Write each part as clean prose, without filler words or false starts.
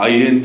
INT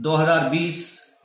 2020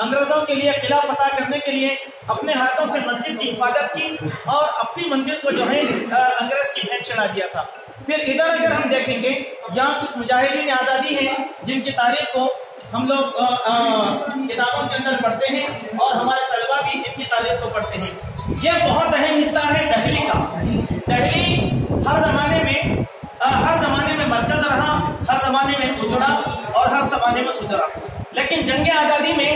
انگریزوں کے لیے قلعہ فتح کرنے کے لیے اپنے ہاتھوں سے مسجد کی حفاظت کی اور اپنی مندر کو جو ہے انگریز کی بھینٹ چڑھا دیا تھا۔ پھر ادھر اگر ہم دیکھیں گے یہاں کچھ مجاہدین آزادی ہیں جن کی تاریخ کو ہم لوگ کتابوں کے اندر پڑھتے ہیں اور ہمارے طلبہ بھی ان کی تاریخ کو پڑھتے ہیں۔ یہ بہت اہم حصہ ہے دہلی کا۔ دہلی ہر زمانے میں مرکز رہا، ہر زمانے میں اجڑا اور ہر زمانے میں سدھرا، لیکن جنگ آزادی میں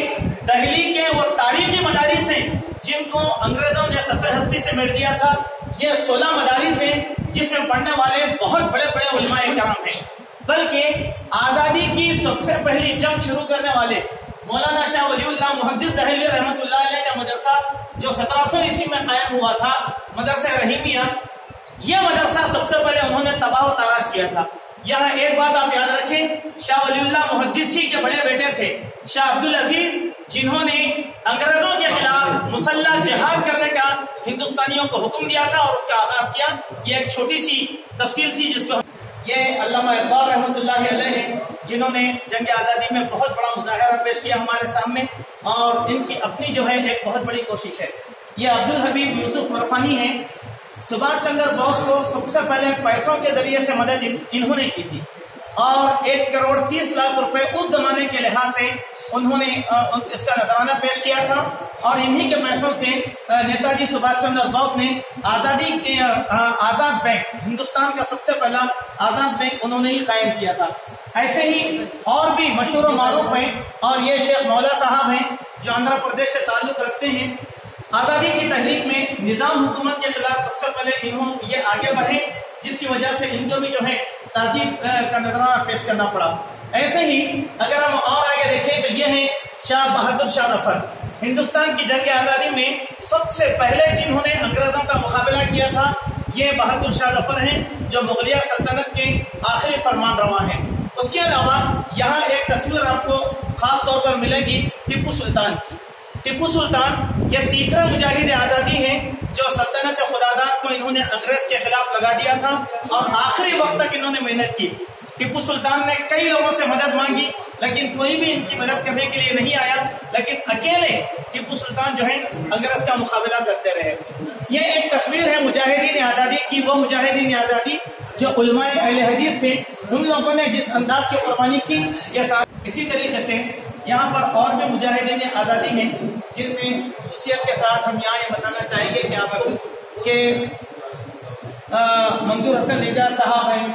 دہلی کے وہ تاریخی مدارس ہیں جن کو انگریزوں نے صفحہ ہستی سے مٹ دیا تھا۔ یہ 16 مدارس ہیں جس میں پڑھنے والے بہت بڑے بڑے علماء کرام ہیں، بلکہ آزادی کی سب سے پہلی جنگ شروع کرنے والے مولانا شاہ ولی اللہ محدث دہلوی رحمۃ اللہ علیہ کا مدرسہ جو 1700 عیسوی میں قائم ہوا تھا، مدرسہ رحیمیہ، یہ مدرسہ سب سے پہلے انہوں نے تباہ و تاراش کیا تھا۔ یہاں ایک بات آپ یاد رکھیں، شاہ ولی اللہ محدث ہی کے بڑے بیٹے تھے شاہ عبدالعزیز، جنہوں نے انگریزوں کے خلاف مسلح جہاد کرنے کا ہندوستانیوں کو حکم دیا تھا اور اس کا آغاز کیا۔ یہ ایک چھوٹی سی تفصیل تھی جس کو یہ علامہ اقبال رحمۃ اللہ علیہ ہیں جنہوں نے جنگ آزادی میں بہت بڑا مظاہرہ پیش کیا ہمارے سامنے، اور ان کی اپنی جو ہے ایک بہت بڑی کوشش ہے۔ یہ عبدالحبیب یوسف مرفانی ہیں، سبھاش چندر بوس کو سب سے پہلے پیسوں کے ذریعے سے مدد انہوں نے کی تھی، اور 1,30,00,000 روپے اس زمانے کے لحاظ سے انہوں نے اس کا نذرانہ پیش کیا تھا، اور انہی کے پیسوں سے نیتا جی سبھاش چندر بوس نے آزاد بینک، ہندوستان کا سب سے پہلا آزاد بینک انہوں نے ہی قائم کیا تھا۔ ایسے ہی اور بھی مشہور و معروف ہیں، اور یہ شیخ مولا صاحب ہیں جو آندھرا پردیش سے تعلق رکھتے ہیں۔ آزادی کی تحریک میں نظام حکومت کے خلاف سب سے پہلے یہ آگے بڑھے، جس کی وجہ سے ان کو بھی جو ہے تعذیب کا نذرانہ پیش کرنا پڑا۔ ایسے ہی اگر ہم اور آگے دیکھیں تو یہ ہیں شاہ بہادر شاہ ظفر، ہندوستان کی جنگ آزادی میں سب سے پہلے جنہوں نے انگریزوں کا مقابلہ کیا تھا یہ بہادر شاہ ظفر ہیں، جو مغلیہ سلطنت کے آخری فرمان روا ہیں۔ اس کے علاوہ یہاں ایک تصویر آپ کو خاص طور پر ملے گی ٹیپو سلطان کی۔ ٹیپو سلطان یہ تیسرا مجاہد آزادی ہیں جو سلطنت خداداد کو انہوں نے انگریز کے خلاف لگا دیا تھا، اور آخری وقت تک انہوں نے محنت کی۔ ٹیپو سلطان نے کئی لوگوں سے مدد مانگی لیکن کوئی بھی ان کی مدد کرنے کے لیے نہیں آیا، لیکن اکیلے ٹیپو سلطان جو ہے انگریز کا مقابلہ کرتے رہے۔ یہ ایک تصویر ہے مجاہدین آزادی کی، وہ مجاہدین آزادی جو علماء اہل حدیث تھے، ان لوگوں نے جس انداز کی قربانی کی۔ اسی طریقے سے یہاں پر اور بھی مجاہدین آزادی ہیں جن میں خصوصیت کے ساتھ ہم یہاں یہ بتانا چاہیں گے کہ منظور حسن اعجاز صاحب ہیں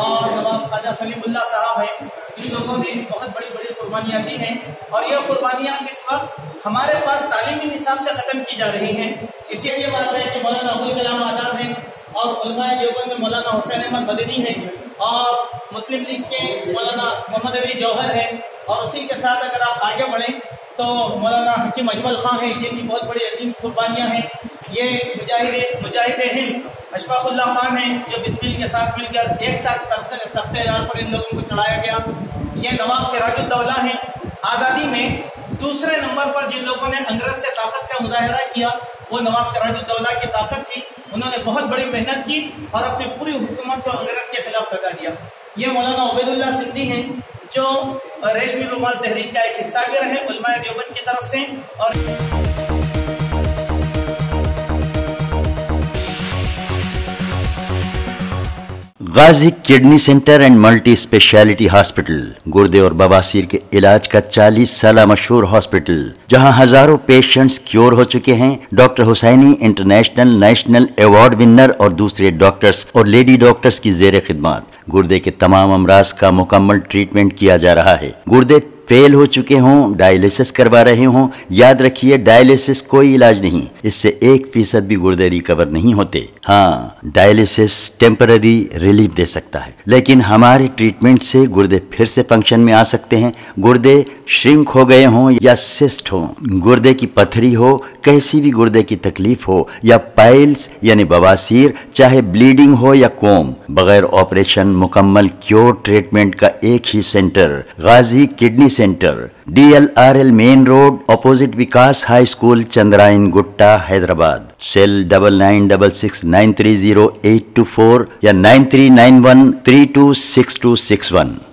اور نواب خواجہ سلیم اللہ صاحب ہیں۔ ان لوگوں نے بہت بڑی بڑی قربانیاں دی ہیں، اور یہ قربانیاں اس وقت ہمارے پاس تعلیمی نصاب سے ختم کی جا رہی ہیں۔ اسی لیے بات ہے کہ مولانا ابوالکلام آزاد ہیں، اور علماء دیوبند میں مولانا حسین احمد مدنی ہیں، اور مسلم لیگ کے مولانا محمد علی جوہر ہیں، اور اسی کے ساتھ اگر آپ آگے بڑھیں تو مولانا حکیم اجمل خان ہیں جن کی بہت بڑی عظیم قربانیاں ہیں۔ یہ مجاہد ہند اشفاق اللہ خان ہیں جو بسمل کے ساتھ مل کر ایک ساتھ تخت یار پر ان لوگوں کو چڑھایا گیا۔ یہ نواب سراج الدولہ ہیں۔ آزادی میں دوسرے نمبر پر جن لوگوں نے انگریز سے طاقت کا مظاہرہ کیا وہ نواب سراج الدولہ کی طاقت تھی۔ انہوں نے بہت بڑی محنت کی اور اپنی پوری حکومت کو انگریز کے خلاف لگا دیا۔ یہ مولانا عبید اللہ سندھی ہیں جو ریشمی رومال تحریک کا ایک حصہ بھی رہے علماء دیوبند کی طرف سے، اور Ghazi kidney centre and multi speciality hospital, گردے اور بواسیر کے علاج کا 40 سالہ مشہور ہاسپٹل، جہاں ہزاروں پیشنٹس کیور ہو چکے ہیں۔ ڈاکٹر حسینی انٹرنیشنل نیشنل ایوارڈ ونر اور دوسرے ڈاکٹرز اور لیڈی ڈاکٹرز کی زیر خدمات گردے کے تمام امراض کا مکمل ٹریٹمنٹ کیا جا رہا ہے۔ گردے فیل ہو چکے ہوں، ڈائلیسس کروا رہے ہوں، یاد رکھیے ڈائلیسس کوئی علاج نہیں، اس سے 1% بھی گردے ریکور نہیں ہوتے۔ ہاں، ڈائلیسس ٹیمپرری ریلیف دے سکتا ہے، لیکن ہمارے ٹریٹمنٹ سے گردے پھر سے فنکشن میں آ سکتے ہیں۔ گردے شرنک ہو گئے ہوں یا سسٹ ہوں، گردے کی پتھری ہو، کیسی بھی گردے کی تکلیف ہو، یا پائلز یعنی بواسیر، چاہے بلیڈنگ ہو یا کوم، بغیر آپریشن مکمل کیور ٹریٹمنٹ کا ایک ہی centre, Ghazi kidney centre, DLRL main road opposite Vikas high school, Chandrayangutta, Hyderabad. Cell 9966930824 یا 9391326261۔